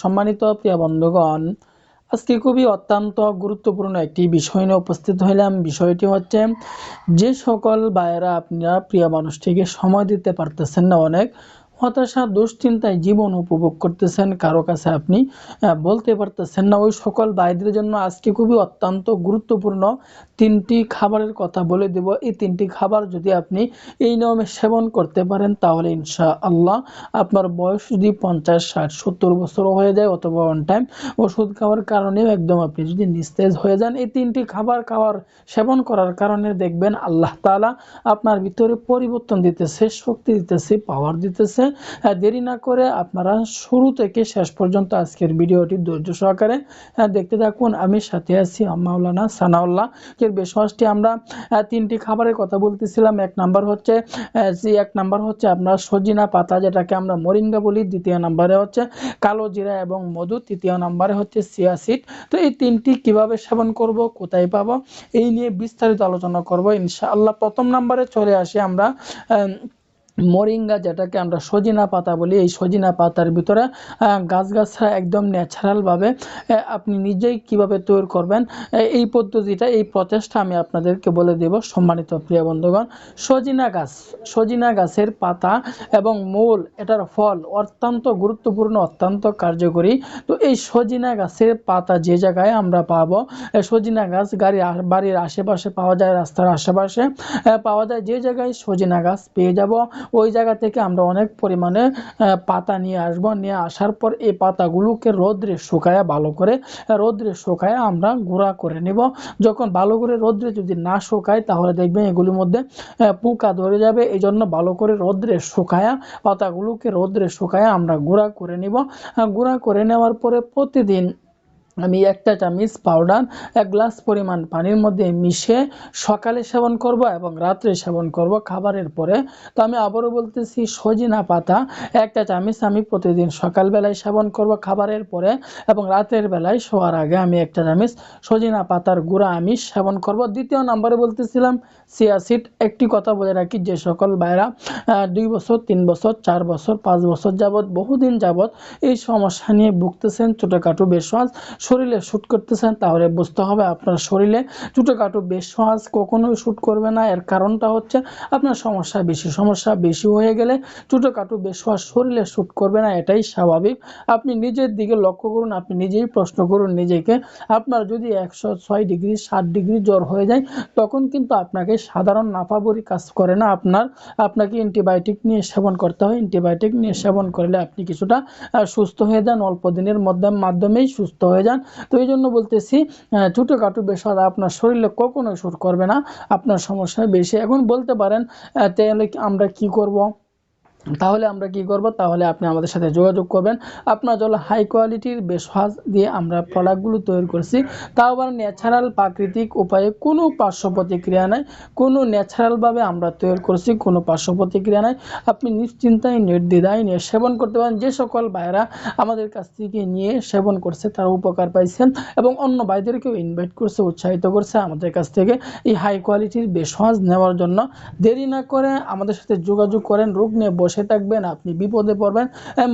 সম্মানিত প্রিয় বন্ধুগণ, আজকে খুবই অত্যন্ত গুরুত্বপূর্ণ একটি বিষয় নিয়ে উপস্থিত হইলাম। বিষয়টি হচ্ছে, যে সকল ভাইয়েরা আপনারা প্রিয় মানুষটিকে সময় দিতে পারতেছেন না, অনেক হতাশা দুশ্চিন্তায় জীবন উপভোগ করতেছেন, কারো কাছে আপনি বলতে পারতেছেন না, ওই সকল ভাইদের জন্য আজকে খুবই অত্যন্ত গুরুত্বপূর্ণ তিনটি খাবারের কথা বলে দেব। এই তিনটি খাবার যদি আপনি এই নিয়মে সেবন করতে পারেন, তাহলে ইনশাআল্লাহ আপনার বয়স যদি 50, 60, 70 বছর হয়ে যায়, অথবা অন টাইম ওষুধ খাওয়ার কারণেও একদম আপনি যদি নিস্তেজ হয়ে যান, এই তিনটি খাবার সেবন করার কারণে দেখবেন আল্লাহ তাআলা আপনার ভিতরে পরিবর্তন দিতেছে, শক্তি দিতেছে, পাওয়ার দিতেছে। দেরি না করে আপনারা শুরু থেকে শেষ পর্যন্ত আজকের ভিডিওটি ধৈর্য সহকারে দেখতে থাকুন। আমি সাথে আছি মাওলানা সানাউল্লাহ। এর বেশি আমরা তিনটি খাবারের কথা বলতেছিলাম। এক নাম্বার হচ্ছে আপনার সজিনা পাতা, যেটাকে আমরা মরিঙ্গা বলি। দ্বিতীয় নাম্বারে হচ্ছে কালো জিরা এবং মধু। তৃতীয় নাম্বারে হচ্ছে চিয়া সিড। তো এই তিনটি কিভাবে সেবন করব, কোথায় পাবো, এই নিয়ে বিস্তারিত আলোচনা করব ইনশাআল্লাহ। প্রথম নাম্বারে চলে আসি আমরা মরিঙ্গা, যেটাকে আমরা সজিনা পাতা বলি। এই সজিনা পাতার ভিতরে গাছগাছরা একদম ন্যাচারালভাবে আপনি নিজেই কিভাবে তৈরি করবেন, এই পদ্ধতিটা, এই প্রচেষ্টা আমি আপনাদেরকে বলে দেব। সম্মানিত প্রিয় বন্ধুগণ, সজিনা গাছের পাতা এবং মূল, এটার ফল অত্যন্ত গুরুত্বপূর্ণ, অত্যন্ত কার্যকরী। তো এই সজিনা গাছের পাতা যে জায়গায় আমরা পাবো, সজিনা গাছ বাড়ির আশেপাশে পাওয়া যায়, রাস্তার আশেপাশে পাওয়া যায়, যে জায়গায় সজিনা গাছ পেয়ে যাব, ওই জায়গা থেকে আমরা অনেক পরিমাণে পাতা নিয়ে আসবো। নিয়ে আসার পর এই পাতাগুলোকে রোদ্রে শুকায়া, ভালো করে রোদ্রে শুকায়া আমরা গুঁড়া করে নেব। যখন ভালো করে রোদ্রে যদি না শুকায়, তাহলে দেখবেন এগুলির মধ্যে পোকা ধরে যাবে। এই জন্য ভালো করে রোদ্রে শুকায়া, পাতাগুলোকে রোদ্রে শুকায়া আমরা গুঁড়া করে নিব। গুঁড়া করে নেওয়ার পরে প্রতিদিন আমি 1 চামচ পাউডার 1 গ্লাস পরিমাণ পানির মধ্যে মিশিয়ে সকালে সেবন করব এবং রাত্রে সেবন করব খাবারের পরে। তো আমি আবারও বলতেছি, সজিনা পাতা 1 চামচ আমি প্রতিদিন সকালবেলায় সেবন করব খাবারের পরে, এবং রাতের বেলায় শোয়ার আগে আমি 1 চামচ সজিনা পাতার গুঁড়া আমি সেবন করব। দ্বিতীয় নম্বরে বলতেছিলাম চিয়া সিড। একটি কথা বলে রাখি, যে সকল ভাইরা 2 বছর, 3 বছর, 4 বছর, 5 বছর যাবত, বহুদিন যাবত এই সমস্যা নিয়ে ভুগতেছেন, ছোটোখাটো বেশওয়াজ শরীরে শ্যুট করতেছেন, তাহলে বুঝতে হবে আপনার শরীরে ছোটোখাটো বেশওয়াজ কখনোই শ্যুট করবে না। এর কারণটা হচ্ছে আপনার সমস্যা বেশি হয়ে গেলে ছোটোখাটো বেশওয়াজ শরীরে শ্যুট করবে না, এটাই স্বাভাবিক। আপনি নিজের দিকে লক্ষ্য করুন, আপনি নিজেই প্রশ্ন করুন নিজেকে। আপনার যদি 106 ডিগ্রি 60 ডিগ্রি জ্বর হয়ে যায়, তখন কিন্তু আপনাকে সাধারণ নাফাবরি কাজ করে না, আপনাকে অ্যান্টিবায়োটিক নিয়ে সেবন করতে হয়। অ্যান্টিবায়োটিক নিয়ে সেবন করলে আপনি কিছুটা সুস্থ হয়ে যান, অল্প দিনের মাধ্যমেই সুস্থ হয়ে যান। তো এই জন্য বলতেছি, ছোটোখাটো বেশওয়াজ আপনার শরীরে কখনোই শ্যুট করবে না, আপনার সমস্যা বেশি। এখন বলতে পারেন, তাহলে আমরা কি করব? তাহলে আপনি আমাদের সাথে যোগাযোগ করবেন। আপনার জন্য হাই কোয়ালিটির বেশওয়াজ দিয়ে আমরা প্রোডাক্টগুলো তৈরি করছি, তাও আবার ন্যাচারাল, প্রাকৃতিক উপায়ে, কোনো পার্শ্ব প্রতিক্রিয়া নাই, কোনো ন্যাচারালভাবে আমরা তৈরি করছি, কোনো পার্শ্ব প্রতিক্রিয়া নাই। আপনি নিশ্চিন্তায়, নির্দ্বিধায় নিয়ে সেবন করতে পারেন। যে সকল ভাইরা আমাদের কাছ থেকে নিয়ে সেবন করছে, তারা উপকার পাইছেন এবং অন্য ভাইদেরকেও ইনভাইট করছে, উৎসাহিত করছে আমাদের কাছ থেকে এই হাই কোয়ালিটির বেশওয়াজ নেওয়ার জন্য। দেরি না করে আমাদের সাথে যোগাযোগ করেন। রোগ নিয়ে বসে থাকবেন, আপনি বিপদে পড়বেন,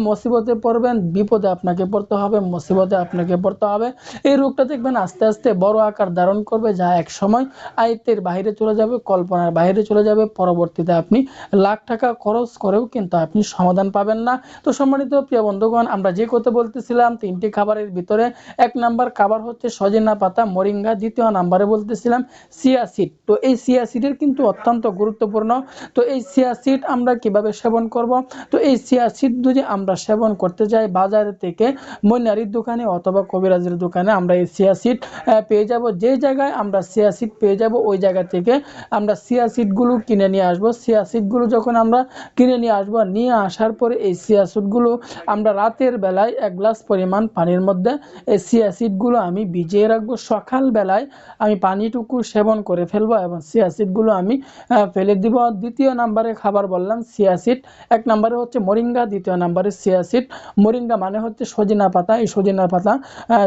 মুসিবতে পড়বেন। বিপদে আপনাকে পড়তে হবে, মুসিবতে আপনাকে পড়তে হবে। এই রোগটা দেখবেন আস্তে আস্তে বড় আকার ধারণ করবে, যা এক সময় আয়ত্তের বাইরে চলে যাবে, কল্পনার বাইরে চলে যাবে। পরবর্তীতে আপনি লাখ টাকা খরচ করেও কিন্তু আপনি সমাধান পাবেন না। তো সম্মানিত প্রিয় বন্ধুগণ, আমরা যে কথা বলতেছিলাম, তিনটি খাবারের ভিতরে 1 নাম্বার খাবার হচ্ছে সজিনা পাতা, মরিঙ্গা। দ্বিতীয় নাম্বারে বলতেছিলাম চিয়া সিড। তো এই চিয়া সিডের কিন্তু অত্যন্ত গুরুত্বপূর্ণ। তো এই চিয়া সিড আমরা কিভাবে সেবন করব? তো এই চিয়া সিড যদি আমরা সেবন করতে যাই বাজার থেকে, মনিহারির দোকানে অথবা কবিরাজের দোকানে আমরা এই চিয়া সিড পেয়ে যাব। যে জায়গায় আমরা চিয়া সিড পেয়ে যাব, ওই জায়গা থেকে আমরা চিয়া সিডগুলো কিনে নিয়ে আসব। চিয়া সিডগুলো যখন আমরা কিনে নিয়ে আসব, নিয়ে আসার পরে এই চিয়া সিডগুলো আমরা রাতের বেলায় 1 গ্লাস পরিমাণ পানির মধ্যে এই চিয়া সিডগুলো আমি ভিজিয়ে রাখবো। সকালবেলায় আমি পানিটুকু সেবন করে ফেলবো এবং চিয়া সিডগুলো আমি ফেলে দিব। দ্বিতীয় নাম্বারে খাবার বললাম চিয়া সিড। এক নম্বরে হচ্ছে মরিঙ্গা, দ্বিতীয় নম্বরে চিয়া সিড। মরিঙ্গা মানে হচ্ছে সজিনা পাতা, এই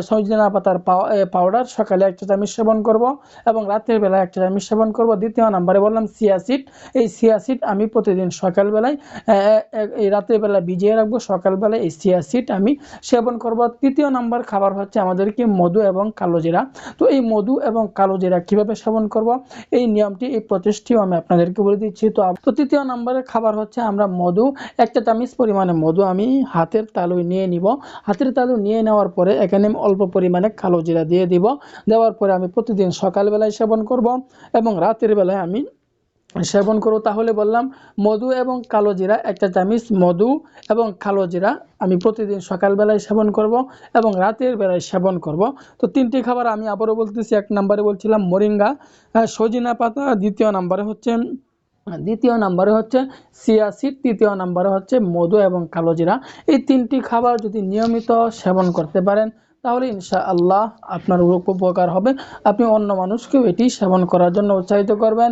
সজিনা পাতার পাউডার সকালে 1 চা চামচ সেবন করব এবং রাতের বেলা 1 চা চামচ সেবন করব। দ্বিতীয় নম্বরে বললাম চিয়া সিড, এই চিয়া সিড আমি প্রতিদিন সকালবেলায় এই রাতের বেলা ভিজিয়ে রাখবো, সকালবেলায় এই চিয়া সিড আমি সেবন করব। তৃতীয় নম্বর খাবার হচ্ছে আমাদেরকে মধু এবং কালোজিরা। তো এই মধু এবং কালোজিরা কিভাবে সেবন করব, এই নিয়মটি, এই প্রচেষ্টাটিও আমি আপনাদেরকে বলে দিচ্ছি। তো তৃতীয় নম্বরের খাবার হচ্ছে আমরা মধু 1 চা চামচ পরিমাণে মধু আমি হাতের তালুয় নিয়ে নিব। হাতের তালু নিয়ে নেওয়ার পরে এখানে আমি অল্প পরিমাণে কালোজিরা দিয়ে দিব। দেওয়ার পরে আমি প্রতিদিন সকালবেলায় সেবন করব এবং রাতের বেলায় আমি সেবন করব। তাহলে বললাম মধু এবং কালোজিরা, 1 চা চামচ মধু এবং কালোজিরা আমি প্রতিদিন সকালবেলায় সেবন করব এবং রাতের বেলায় সেবন করব। তো 3টি খাবার আমি আবারও বলতেছি। 1 নম্বরে বলছিলাম মরিঙ্গা, সজিনা পাতা, দ্বিতীয় নম্বরে হচ্ছে চিয়া সিড, তৃতীয় নম্বরে হচ্ছে মধু এবং কালোজিরা। এই 3টি খাবার যদি নিয়মিত সেবন করতে পারেন তাহলে ইনশাআল্লাহ আপনার উপকার হবে। আপনি অন্য মানুষকেও এটি সেবন করার জন্য উৎসাহিত করবেন।